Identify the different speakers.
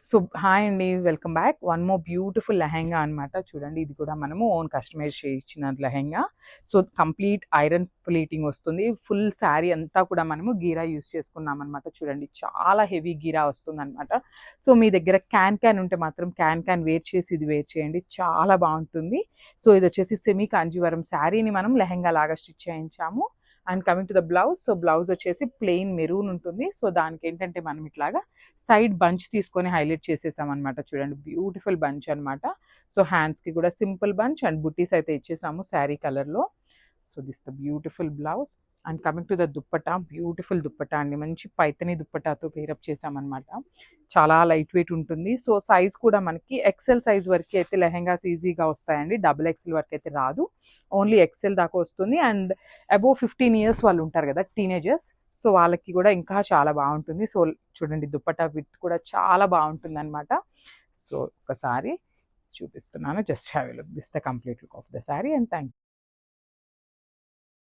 Speaker 1: So hi అండి, welcome back. One more beautiful lehenga అనమాట. చూడండి, ఇది కూడా మనము ఓన్ కస్టమైజ్ చేయించిన lehenga. So complete iron plating వస్తుంది. ఫుల్ శారీ అంతా కూడా మనము గీరా యూస్ చేసుకున్నాం అనమాట. చూడండి, చాలా హెవీ గీరా వస్తుంది అనమాట. సో మీ దగ్గర క్యాన్ ఉంటే మాత్రం క్యాన్ వేర్ చేసి ఇది వేర్ చేయండి, చాలా బాగుంటుంది. సో ఇది వచ్చేసి సెమీ కాంజీవరం శారీని మనం లెహెంగా లాగా స్టిచ్ చేయించాము. And coming to the blouse, so blouse వచ్చేసి ప్లెయిన్ మెరూన్ ఉంటుంది. సో దానికి ఏంటంటే మనం ఇట్లాగా సైడ్ బంచ్ తీసుకొని హైలైట్ చేసేసాం అనమాట. చూడండి, బ్యూటిఫుల్ బంచ్ అనమాట. సో హ్యాండ్స్కి కూడా సింపుల్ బంచ్ అండ్ బుట్టీస్ అయితే ఇచ్చేసాము శారీ కలర్లో. So this the beautiful blouse. And coming to the dupatta, beautiful dupatta అండి, మంచి పైతని దుప్పటాతో పేరప్ చేసామన్నమాట. చాలా లైట్ వెయిట్ ఉంటుంది. సో సైజ్ కూడా మనకి ఎక్సెల్ సైజ్ వరకు అయితే లెహెంగాస్ ఈజీగా వస్తాయండి. డబుల్ ఎక్సెల్ వరకు అయితే రాదు, ఓన్లీ ఎక్సెల్ దాకా వస్తుంది. అండ్ అబోవ్ 15 ఇయర్స్ వాళ్ళు ఉంటారు కదా, టీనేజర్స్, సో వాళ్ళకి కూడా ఇంకా చాలా బాగుంటుంది. సో చూడండి, దుప్పటా విత్ కూడా చాలా బాగుంటుంది అనమాట. సో ఒకసారి చూపిస్తున్నాను, just have a look. This the complete look of the sari. And thank